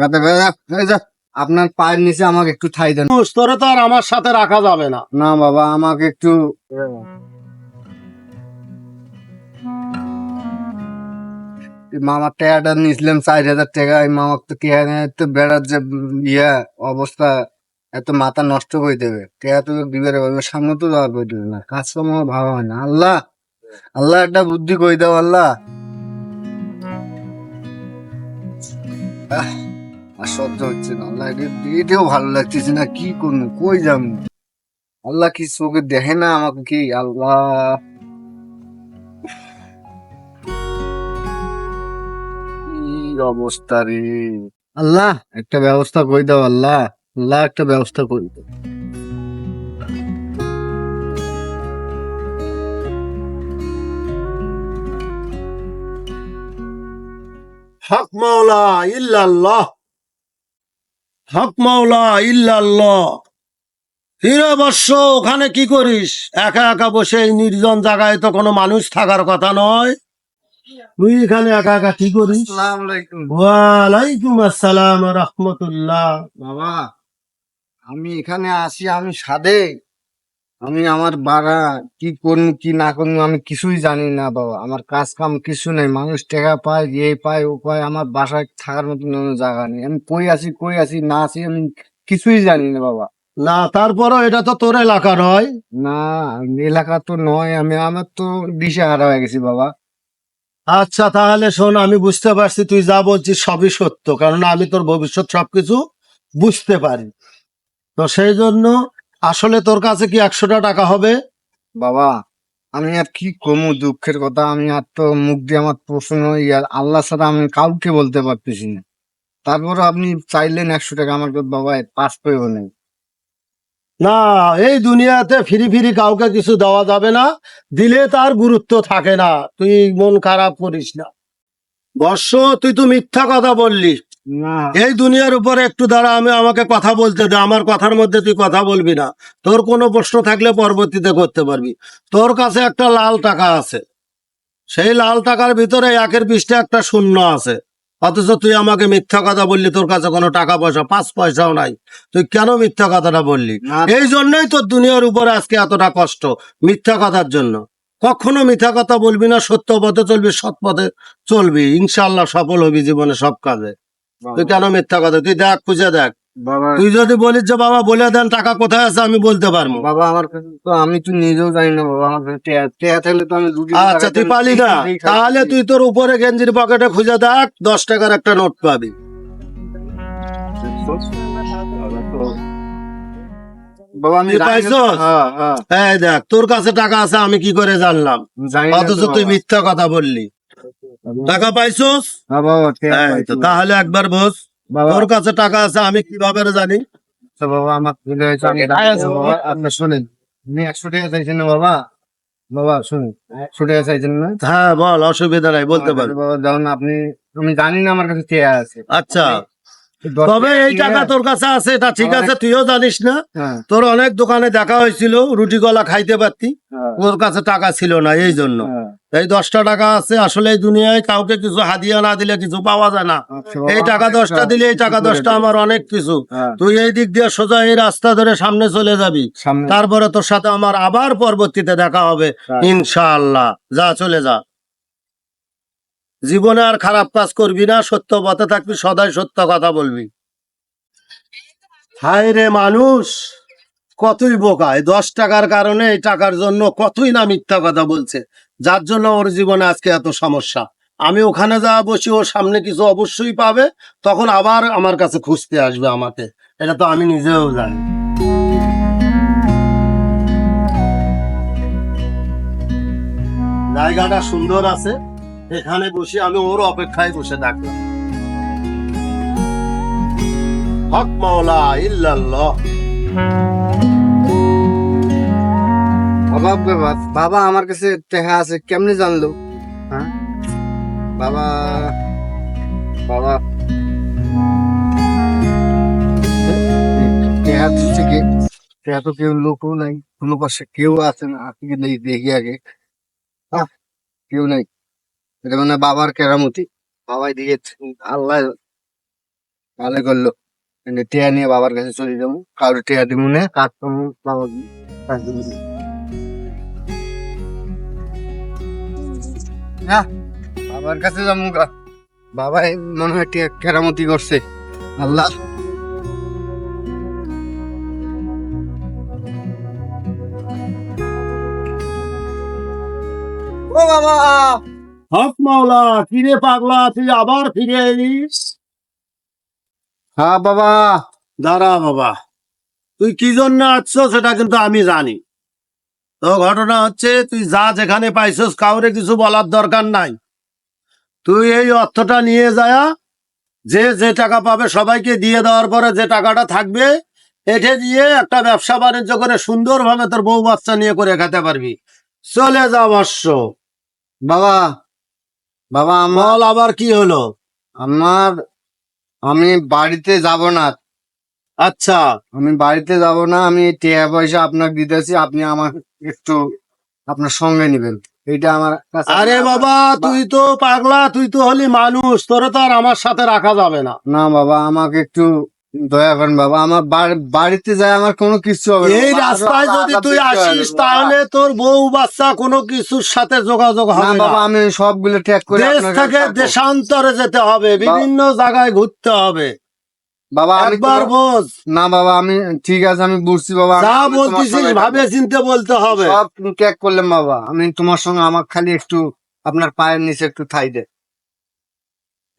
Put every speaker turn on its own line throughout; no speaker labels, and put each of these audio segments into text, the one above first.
রাতে বেলা এই যে আপনার পায়ের নিচে আমাকে একটু ঠাই দেন।
তোরে তো আর আমার সাথে রাখা যাবে না।
না বাবা, আমাকে একটু মামা টাকাটা নিয়েছিলাম 4,000 টাকা। এই মামা তো কে তো বেড়ার যে অবস্থা, এত মাথা নষ্ট করে দেবে। টাকা তো দিবে রে বাবা, সামনে তো দেওয়া করে দেবে না, কাজ কর্ম আমার ভালো হয় না। আল্লাহ, আল্লাহ একটা বুদ্ধি করে দাও আল্লাহ। আহ, আর সহ্য হচ্ছে না আল্লাহ, এটাও ভালো লাগতেছে না, কি করবো, কই যাবো। আল্লাহ কি চোখে দেখে না আমাকে? কি আল্লাহ, কি অবস্থা রে। আল্লাহ একটা ব্যবস্থা করে দাও আল্লাহ, আল্লাহ একটা ব্যবস্থা করে দাও।
হক মাওলা ইল্লাল্লাহ, হক মাওলা ইল্লাল্লাহ। হিরে বর্ষ, ওখানে কি করিস? একা একা বসে এই নির্জন জায়গায় তো কোনো মানুষ থাকার কথা নয়। তুই এখানে একা একা কি করিস?
আসসালামু আলাইকুম।
ওয়ালাইকুম আসসালাম রহমতুল্লাহ।
বাবা, আমি এখানে আসি, আমি সাধে, আমি আমার বাড়া কি করবো কি না করবো আমি কিছুই জানি না বাবা। আমার কাজ কাম কিছু নেই, মানুষ টাকা পায়, এ পায় ও পায়, আমার বাসায় থাকার মতন কোনো জায়গা নেই। আমি কই আছি না আছি আমি কিছুই জানি না বাবা।
না, তারপরও এটা তো তোর এলাকা নয়।
না, এলাকা তো নয়, আমার তো দিশে হারা হয়ে গেছি বাবা।
আচ্ছা তাহলে শোন, আমি বুঝতে পারছি তুই যা বলছিস সবই সত্য, কারণ আমি তোর ভবিষ্যৎ সবকিছু বুঝতে পারি। তো সেই জন্য আসলে তোর কাছে কি 100টা টাকা হবে?
বাবা আমি আর কি কমু দুঃখের কথা, আমি আর তো মুখ দিয়ে আমার প্রশ্ন ইয়ার আল্লাহ ছাড়া আমি কাউকে বলতে পারতেছি না। তারপর আপনি চাইলেন 100 টাকা, আমার তো বাবা পাস পেয়েও নেই।
না, এই দুনিয়াতে ফিরি ফিরি কাউকে কিছু দেওয়া যাবে না, দিলে তার গুরুত্ব থাকে না। তুই মন খারাপ করিস না বর্ষ, তুই তো মিথ্যা কথা বললি।
না
এই দুনিয়ার উপরে একটু দাঁড়া, আমাকে কথা বলতে দে। আমার কথার মধ্যে তুই কথা বলবি না। তোর কোনো প্রশ্ন থাকলে পরবর্তীতে করতে পারবি। তোর কাছে একটা লাল টাকা আছে, সেই লাল টাকার ভিতরে 1-এর 20টা একটা শূন্য আছে। অথচ তুই আমাকে মিথ্যা কথা বললি, তোর কাছে কোনো টাকা পয়সা 5 পয়সাও নাই। তুই কেন মিথ্যা কথাটা বললি?
না
এই জন্যই তোর দুনিয়ার উপরে আজকে এতটা কষ্ট, মিথ্যা কথার জন্য। কখনো মিথ্যা কথা বলবি না, সত্য পথে চলবি, সৎ পথে চলবি, ইনশাল্লাহ সফল হবি জীবনে সব কাজে। তুই
বাবা,
কেন মিথ্যা কথা? তুই দেখ, খুঁজে দেখ।
বাবা,
তুই যদি বলিস যে বাবা বলে দেন টাকা কোথায় আছে, আমি বলতে পারবো।
বাবা আমার কাছে তো, আমি তো নিজেও জানি না বাবা, আমার কাছে টেয়া টেয়া থাকলে তো আমি দুটি
আচ্ছা তুই পালি না, তাহলে তুই তোর উপরে গেঞ্জির পকেটে খুঁজে দেখ, 10 টাকার একটা নোট পাবি।
বাবা আমি
তুই
জানি না।
পাইছস?
হ্যাঁ হ্যাঁ,
এই দেখ, তোর কাছে টাকা আছে আমি কি করে জানলাম?
জানি না
অথচ
তো
তুই
বাবা।
মিথ্যা কথা বললি। টাকা পাইছস?
হ্যাঁ বাবা, টেয়া
এই
পাইছি
তো,
বাবা।
তাহলে একবার বোঝ,
বাবা
তোর কাছে টাকা আছে আমি কিভাবে জানি?
তো বাবা আমার ভুল হয়েছে, আমি জানি না বাবা। আপনি শোনেন, আপনি 100 টাকা চাইছেন না বাবা। বাবা শুনুন, 100 টাকা চাইছেন না?
হ্যাঁ বল, অসুবিধা নাই, বলতে
আমার কাছে
পারবি।
বাবা দাও না আপনি, আমি জানি না আমার কাছে টেয়া আছে।
আচ্ছা,
আপনি 10
তবে
টাকা
এই টাকা
দিয়ে
তোর কাছে আছে এটা ঠিক
আমার
আছে, তুইও জানিস না।
হ্যাঁ
তোর অনেক দোকানে দেখা হয়েছিল, রুটি কলা খাইতে পারতি,
হ্যাঁ
তোর কাছে টাকা ছিল না এই জন্য।
হ্যাঁ।
এই 10টা টাকা আছে। আসলে এই দুনিয়ায় কাউকে কিছু হাদিয়া না দিলে কিছু পাওয়া যায় না।
আচ্ছা
এই
বাবা,
টাকা
আমার
10টা দিলে এই
কিছু
টাকা
করে
10টা
দিন।
আমার অনেক কিছু।
হ্যাঁ
তুই এই দিক দিয়ে সোজা এই রাস্তা ধরে সামনে চলে যাবি,
সামনে।
তারপরে তোর সাথে আমার আবার পরবর্তীতে দেখা হবে
হ্যাঁ।
ইনশাআল্লাহ। যা, চলে যা। জীবনে আর খারাপ কাজ করবি না, সত্য পথে থাকবি, সদাই সত্য কথা বলবি। হায় রে মানুষ, কতই বোকা! এই 10 টাকার কারণে, এই টাকার জন্য কতই না মিথ্যা কথা বলছে, যার জন্য ওর জীবনে আজকে এত সমস্যা। আমি ওখানে যা বসি, ওর সামনে কিছু অবশ্যই পাবে, তখন আবার আমার কাছে খুঁজতে আসবে আমাকে। এটা তো আমি নিজেও জানি। জায়গাটা সুন্দর আছে, এখানে বসে আমি ওর অপেক্ষায় বসে থাকলাম। হক মাওলা ইল্লাল্লাহ।
বাবা বাবা, বাবা আমার কাছে টাকা আছে কেমনে জানলো? হ্যাঁ বাবা, বাবা টাকা দিচ্ছে কে? টাকা তো কেউ লোকও নাই, কোনো পাশে কেউ আছে না, আপনি নেই দেখি আগে। আহ, কেউ নাই, এটা মানে বাবার কেরামতি, বাবাই দিয়েছে আল্লাহ। ভালো করলো। কিন্তু টিয়া নিয়ে বাবার কাছে চলে যাবো, কারো টিয়া দিব না, কাজ করবো বাবা কাজ দিব না। না, বাবার কাছে যাবো গা। বাবাই মনে হয় টিয়া কেরামতি করছে। আল্লাহ, ও বাবা।
হক মাওলা, কিরে পাগলা, তুই আবার ফিরে এলিস?
হ্যাঁ বাবা।
দাঁড়া বাবা, তুই কি জন্য আসছ সেটা কিন্তু আমি জানি। তো ঘটনা হচ্ছে, তুই যা যেখানে পাইছস কাউরে কিছু বলার দরকার নাই। তুই এই অর্থটা নিয়ে যায়া যে যে টাকা পাবে সবাইকে দিয়ে দেওয়ার পরে যে টাকাটা থাকবে, এটা দিয়ে একটা ব্যবসা বাণিজ্য করে সুন্দরভাবে তোর বউ বাচ্চা নিয়ে করে খেতে পারবি। চলে যা বর্ষ।
বাবা, বাবা আমার
বল আবার কি হলো?
আমার আমি বাড়িতে যাব না।
আচ্ছা,
আমি বাড়িতে যাব না, আমি টাকা পয়সা আপনাকে দিতেছি, আপনি আমার একটু আপনার সঙ্গে নেবেন, এইটা আমার কাছে।
আরে বাবা, তুই তো পাগলা, তুই তো হলি মানুষ, তোরে তো আর আমার সাথে রাখা যাবে না।
না বাবা, আমাকে একটু দয়া করেন বাবা, আমার বাড়িতে যায় আমার কোনো কিছু হবে না।
এই
বাবা,
রাস্তায়
আরো
যদি
আলাদা
তুই
দেখতে হবে
আসিস
বাবা।
তাহলে তোর বউ বাচ্চা কোনো কিছুর সাথে যোগাযোগ
না
হবে না।
বাবা, আমি সবগুলো ট্যাগ করে
দেশ
আপনার কাছে
থেকে
রাখবো।
দেশান্তরে যেতে হবে, বিভিন্ন জায়গায় ঘুরতে হবে।
বাবা আমি
একবার বোঝ,
না বাবা, আমি ঠিক আছে, আমি বুঝছি বাবা,
যা
আমি তোমার
বলতেছিস
সঙ্গে
ভাবে
থাকবো।
চিনতে বলতে হবে।
সব ত্যাগ করলাম বাবা, আমি তোমার সঙ্গে, আমার খালি একটু আপনার পায়ের নিচে একটু ঠাই দে।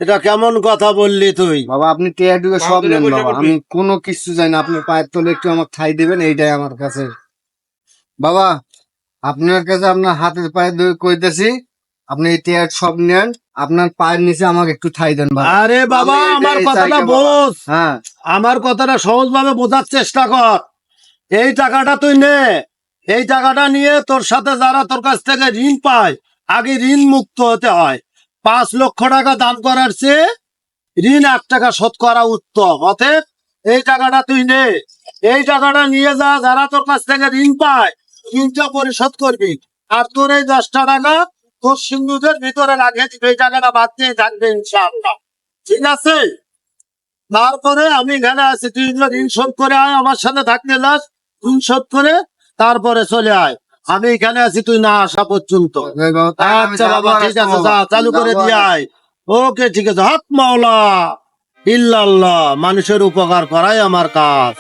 এটা কেমন কথা বললি তুই?
বাবা আপনি টেয়া টুকে সব নেন বাবা, আমি কোনো কিছু চাই না, আপনার পায়ের তলে একটু আমার ঠাই দিবেন, এইটাই আমার কাছে। বাবা আপনার কাছে আপনার হাতের পায়ে ধরে কইতেছি, আপনি এই টেয়া সব নেন, আপনার পায়ের নিচে আমাকে একটু ঠাই দেন বাবা।
আরে বাবা,
আমি
আমার
এইটাই
কথাটা
চাই বাবা।
বোঝ,
হ্যাঁ
আমার কথাটা সহজভাবে বোঝার চেষ্টা কর। এই টাকাটা তুই নে, এই টাকাটা নিয়ে তোর সাথে যারা তোর কাছ থেকে ঋণ পায়, আগে ঋণ মুক্ত হতে হয়। 5 লক্ষ টাকা দান করার চেয়ে ঋণ 1 টাকা শোধ করা উত্তম। অতএব এই টাকাটা তুই নে, এই টাকাটা নিয়ে যা, যারা তোর কাছ থেকে ঋণ পায় ঋণটা পরিশোধ করবি। আর তোর এই 10টা টাকা তোর সিন্ধুদের ভিতরে রাখে দিবি, এই টাকাটা বাদ দিয়ে থাকবে ইনশাআল্লাহ। ঠিক আছে? তারপরে আমি এখানে আছি, তুই এগুলো ঋণ শোধ করে আয়, আমার সাথে থাকতে লাস, ঋণ শোধ করে তারপরে চলে আয়। আমি এখানে আছি তুই না আসা পর্যন্ত। আচ্ছা বাবা, ঠিক আছে, যা চালু করে দিয়ে আয়। ওকে, ঠিক আছে। হক মাওলা ইল্লাল্লাহ, মানুষের উপকার করাই আমার কাজ।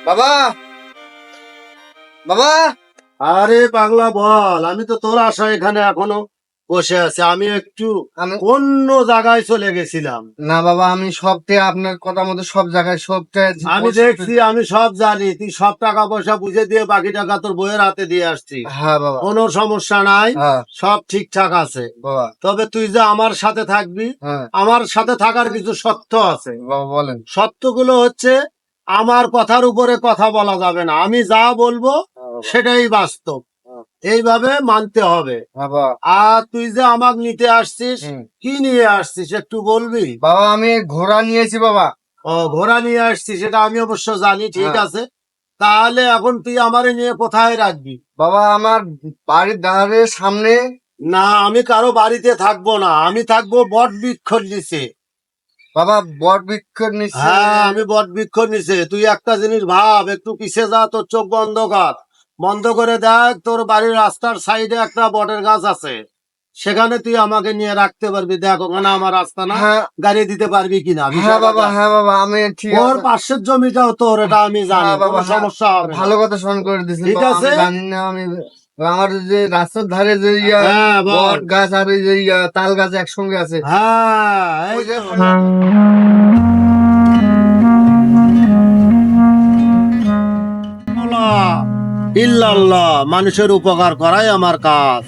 বাবা, বাবা।
আরে পাগলা বল, আমি তো তোর আশায় এখানে এখনো বসে আছি। আমি একটু
আমি
অন্য জায়গায় চলে গেছিলাম।
না বাবা, আমি সবটা আপনার কথা মতো সব জায়গায় সবটা
আমি দেখছি, আমি সব জানি, তুই সব টাকা পয়সা বুঝে দিয়ে বাকি টাকা তোর বইয়ের হাতে দিয়ে আসছিস।
হ্যাঁ বাবা।
কোনো সমস্যা নাই,
হ্যাঁ
সব ঠিকঠাক আছে।
বাবা।
তবে তুই যে আমার সাথে থাকবি,
হ্যাঁ
আমার সাথে থাকার কিছু শর্ত আছে।
বাবা বলেন।
শর্তগুলো হচ্ছে, আমার কথার উপরে কথা বলা যাবে না, আমি যা বলবো
হ্যাঁ বাবা।
সেটাই বাস্তব,
হ্যাঁ।
এইভাবে মানতে হবে।
হ্যাঁ বাবা।
আর তুই যে আমাকে নিতে আসছিস,
হুম।
কি নিয়ে আসছিস একটু বলবি?
বাবা আমি ঘোড়া নিয়েছি বাবা।
ও, ঘোড়া নিয়ে আসছিস, সেটা আমি অবশ্য জানি। ঠিক
হ্যাঁ।
আছে, তাহলে এখন তুই আমারে নিয়ে কোথায় রাখবি?
বাবা আমার বাড়ির ধারের সামনে।
না, আমি কারো বাড়িতে থাকবো না, আমি থাকবো বট বৃক্ষর নিচে।
বাবা বট বৃক্ষের নিচে।
হ্যাঁ, আমি বট বৃক্ষর নিচে। তুই একটা জিনিস ভাব, একটু পিছে যা, তোর চোখ বন্ধ কর, বন্ধ করে দেখ, তোর বাড়ির রাস্তার সাইডে একটা বটের গাছ আছে, সেখানে তুই আমাকে নিয়ে রাখতে পারবি। দেখ ওখানে আমার রাস্তা না,
হ্যাঁ
গাড়ি দিতে পারবি কিনা।
হ্যাঁ বাবা, হ্যাঁ বাবা আমি ঠিক
ওর
আছে।
পাশের জমিটাও তোর, এটা আমি জানি,
হ্যাঁ বাবা,
কোনো সমস্যা হবে না।
ভালো কথা স্মরণ করে দিয়েছেন
ঠিক
বাবা,
আছে।
আমি জানি না, আমি আমার যে রাস্তার ধারে যে
হ্যাঁ, বল।
বট গাছ আর এই যে তাল গাছ একসঙ্গে আছে।
হ্যাঁ, এই
ওই যে
আল্লাহ ইল্লাল্লাহ, মানুষের উপকার করাই আমার কাজ।